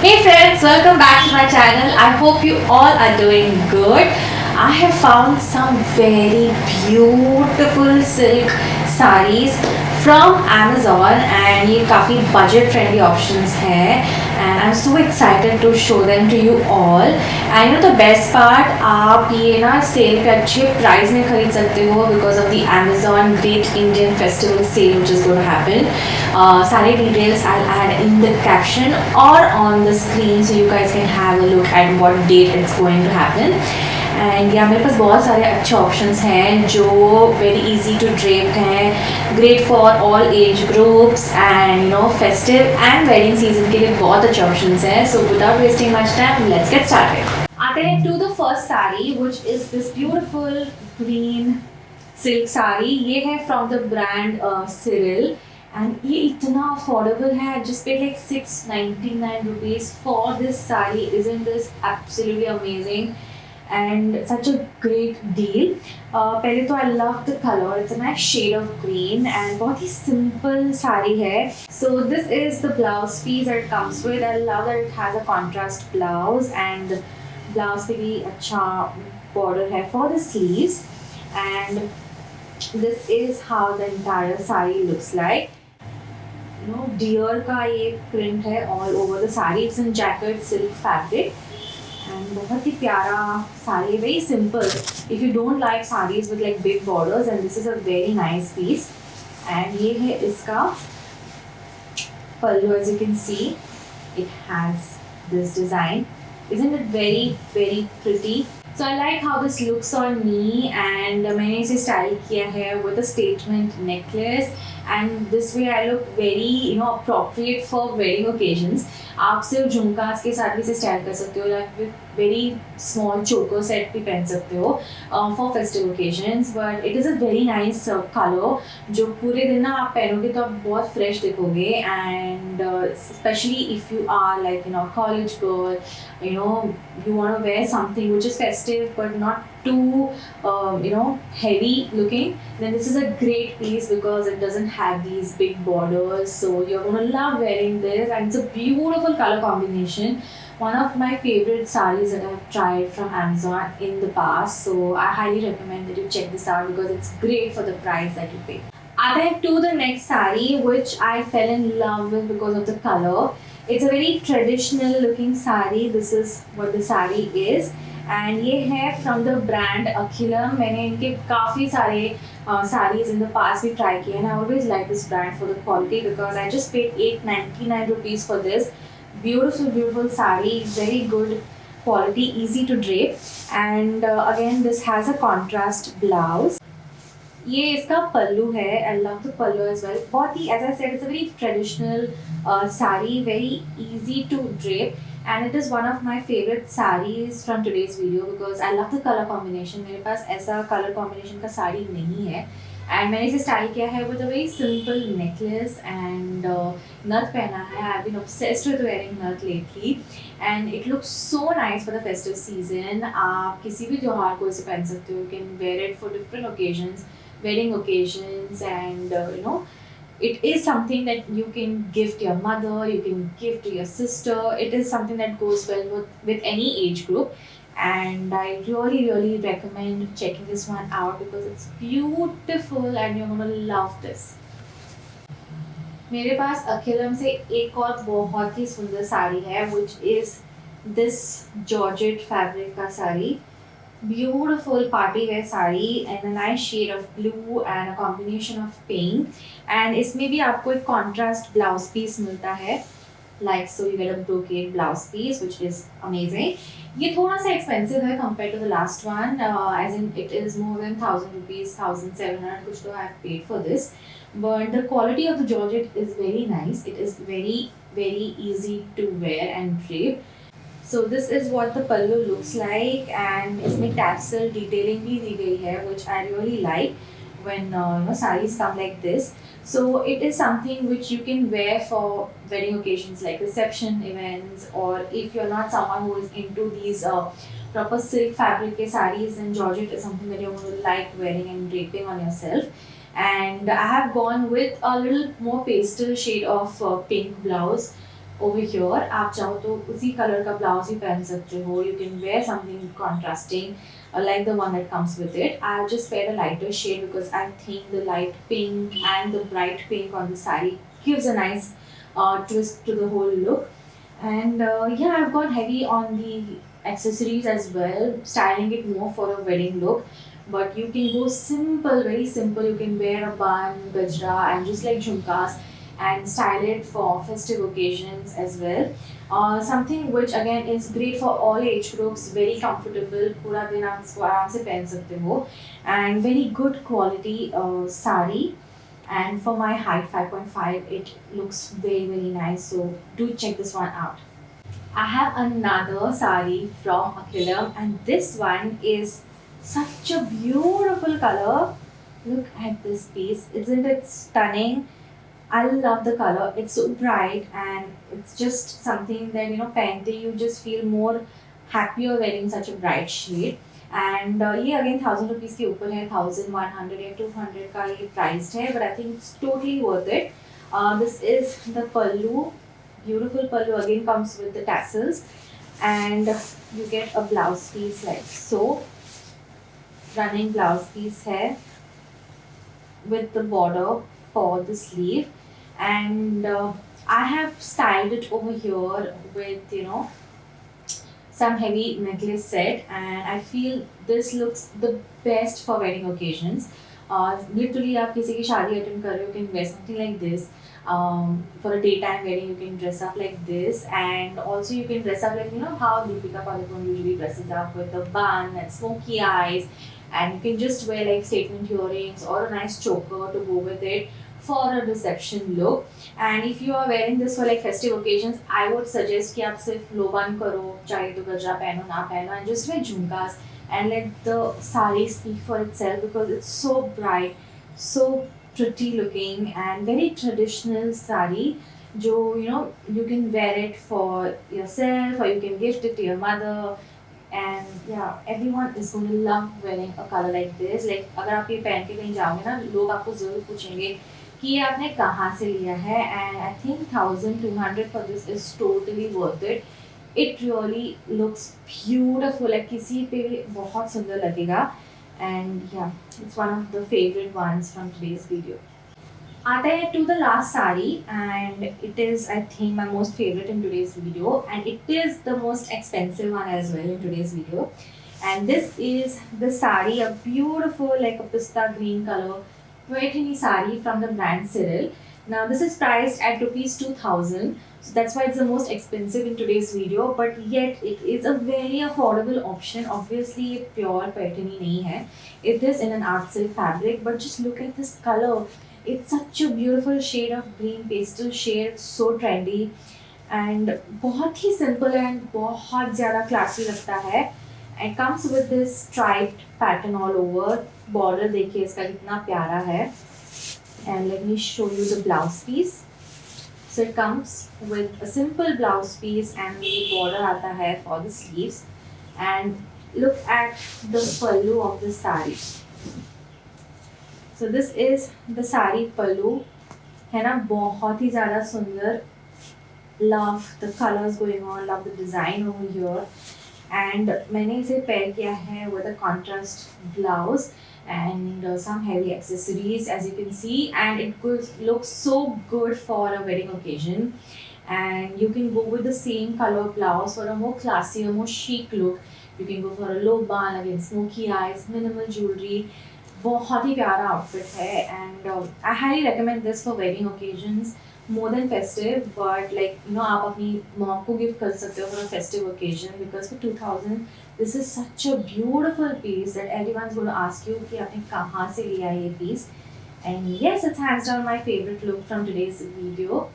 Hey friends, welcome back to my channel. I hope you all are doing good. I have found some very beautiful silk sarees from Amazon and ये काफ़ी budget friendly options हैं and I'm so excited to show them to you all. And you know the best part, आप ये ना cell पे अच्छे price में खरीद सकते हो because of the Amazon Great Indian Festival sale which is going to happen. सारे details I'll add in the caption or on the screen so you guys can have a look at what date it's going to happen. And यहाँ मेरे पास बहुत सारे अच्छे options हैं जो very easy to drape हैं, great for all age groups and you know festive and wedding season के लिए बहुत अच्छे ऑप्शंस हैं. So without wasting much time let's get started. आते हैं to the first sari which is this beautiful green silk sari. ये है from the brand Cyril and ये इतना अफोर्डेबल है. जस्ट पे like 699 rupees for this sari. Isn't this absolutely amazing and such a great deal. पहले तो I love the color. It's a nice shade of green and बहुत ही simple sari है. So this is the blouse piece that it comes with. I love that it has a contrast blouse and blouse पे भी अच्छा border है for the sleeves and this is how the entire saree looks like. You know, deer का ये print है all over the saree. It's in jacquard silk fabric. And बहुत ही प्यारा sari, very simple. If you don't like sarees with like big borders, and this is a very nice piece. And ये है इसका पल्लू. As you can see, it has this design. Isn't it very pretty? So I like how this looks on me, and मैंने इसे style किया है with a statement necklace. And this way I look very appropriate for wedding occasions. आप सिर्फ झुमकास के साथ भी इसे स्टाइल कर सकते हो या with very small choker set भी पहन सकते हो for festive occasions. But it is a very nice colour जो पूरे दिन ना आप पहनोगे तो आप बहुत फ्रेश दिखोगे. And specially if you are like college girl, you want to wear something which is festive but not too heavy looking, then this is a great piece because it doesn't have these big borders. So you're going to love wearing this and it's a beautiful color combination. One of my favorite sarees that I've tried from Amazon in the past, so I highly recommend that you check this out because it's great for the price that you pay. Then to the next saree which I fell in love with because of the color. It's a very traditional looking saree. This is what the saree is and ये है from the brand Akhilam. मैंने इनके काफ़ी सारे sarees in the past भी try किए and I always like this brand for the quality because I just paid 899 rupees for this beautiful saree. Very good quality, easy to drape and again this has a contrast blouse. ये इसका पल्लू है. I love the pallu as well. बहुत ही as I said it's a very traditional sari, very easy to drape and it is one of my favourite saris from today's video because I love the colour combination. मेरे पास ऐसा colour combination का साड़ी नहीं है and मैंने इसे स्टाइल किया है with a very simple necklace and नथ पहना है. I have been obsessed with wearing nath lately and it looks so nice for the festive season. आप किसी भी त्यौहार को इसे पहन सकते हो. You can wear it for different occasions, wedding occasions and it is something that you can give to your mother, you can give to your sister. It is something that goes well with any age group and I really recommend checking this one out because it's beautiful and you're gonna love this. मेरे पास अखिलम से एक और बहुत ही सुंदर साड़ी है which is this georgette fabric का sari. Beautiful party wear saree and a nice shade of blue and a combination of pink and इसमें भी आपको एक contrast blouse piece मिलता है like so you get a brocade blouse piece which is amazing. ये थोड़ा सा expensive है compared to the last one as in it is more than 1000 rupees, 1700 कुछ तो I have paid for this but the quality of the georgette is very nice. It is very easy to wear and drape. So this is what the pallu looks like and इसमें tassel detailing भी दी गई है which I really like when sarees come like this. So it is something which you can wear for wedding occasions like reception events or if you're not someone who is into these proper silk fabric के sarees then georgette is something that you're going to like wearing and draping on yourself. And I have gone with a little more pastel shade of pink blouse over here. आप चाहो तो उसी colour का blouse ही पहन सकते हो. You can wear something contrasting like the one that comes with it. I'll just wear a lighter shade because I think the light pink and the bright pink on the saree gives a nice twist to the whole look. And yeah, I've gone heavy on the accessories as well, styling it more for a wedding look. But you can go simple, very simple. You can wear a bun, gajra, and just like jhumkas, and style it for festive occasions as well. Something which again is great for all age groups, very comfortable, पूरा दिन आप इसको आराम से पहन सकते हो, and very good quality sari. And for my height 5.5, it looks very nice, so do check this one out. I have another sari from Akilam, and this one is such a beautiful color. Look at this piece, isn't it stunning? I love the color. It's so bright and it's just something that painting you just feel more happier wearing such a bright shade. And ये again 1,000 rupees के ऊपर है, 1,100 या 200 का ये priced है, but I think it's totally worth it. This is the pallu. Beautiful pallu again comes with the tassels, and you get a blouse piece like so. Running blouse piece है with the border for the sleeve, and I have styled it over here with some heavy necklace set, and I feel this looks the best for wedding occasions. Literally आप किसी की शादी attend कर रहे हो, you can wear something like this. For a daytime wedding you can dress up like this, and also you can dress up like how Deepika Padukone usually dresses up with a bun and smoky eyes, and you can just wear like statement earrings or a nice choker to go with it for a reception look. And if you are wearing this for like festive occasions, I would suggest कि आप सिर्फ लो बन करो, चाहे तो गजरा पहनो ना पहनो, and just wear झुमकास and let the sari speak for itself because it's so bright, so pretty looking, and very traditional sari. जो you can wear it for yourself or you can gift it to your mother. And yeah, everyone is going to love wearing a color like this. Like अगर आप ये पहन के कहीं जाओगे ना, लोग आपको ज़रूर पूछेंगे कि ये आपने कहाँ से लिया है. And I think 1,200 for this is totally worth it. It really looks beautiful. like किसी पे भी बहुत सुंदर लगेगा. And yeah, it's one of the favorite ones from today's video. आता है to the last sari, and it is I think my most favorite in today's video, and it is the most expensive one as well in today's video. And this is the sari, a beautiful like a pista green color Vaitini sari from the brand Cyril. Now this is priced at rupees 2,000, so that's why it's the most expensive in today's video, but yet it is a very affordable option. Obviously ये pure Paithani नहीं है, it is in an art silk fabric, but just look at this color. It's such a beautiful shade of green pastel shade. It's so trendy and बहुत ही simple and बहुत ज़्यादा classy लगता है. It comes with this striped pattern all over. Border देखिए इसका कितना प्यारा है. And let me show you the blouse piece. So it comes with a simple blouse piece and the border आता है for the sleeves. And look at the pallu of the sari. So this is the sari pallu, है ना, बहुत ही ज़्यादा सुंदर. Love the colors going on, love the design over here. And मैंने इसे pair किया है with a contrast blouse and some heavy accessories as you can see, and it looks so good for a wedding occasion. And you can go with the same color blouse for a more classy, a more chic look. You can go for a low bun, again smoky eyes, minimal jewelry. बहुत ही प्यारा outfit है, and I highly recommend this for wedding occasions more than festive, but like आप अपनी mom को gift कर सकते हो for a festive occasion, because for 2,000 this is such a beautiful piece that everyone's going to ask you कि आपने कहाँ से लिया ये piece. And yes, it's hands down my favorite look from today's video.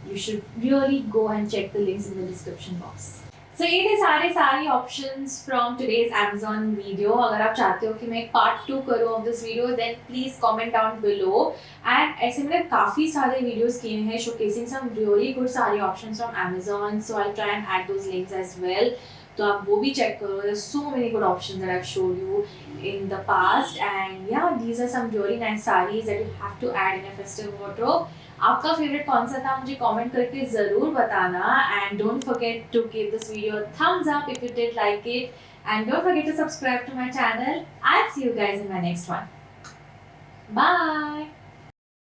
You should really go and check the links in the description box. So ये थे सारे options from today's Amazon video. अगर आप चाहते हो कि मैं एक part 2 करूँ of this video, then please comment down below. And ऐसे मैंने काफ़ी सारे videos किए हैं showcasing some really good सारे options from Amazon. So I'll try and add those links as well. तो आप वो भी check करो. There's so many good options that I've showed you in the past. And yeah, these are some really nice sarees that you have to add in a festive wardrobe. आपका favourite कौन सा था मुझे comment करके ज़रूर बताना and don't forget to give this video a thumbs up if you did like it and don't forget to subscribe to my channel. I'll see you guys in my next one. Bye.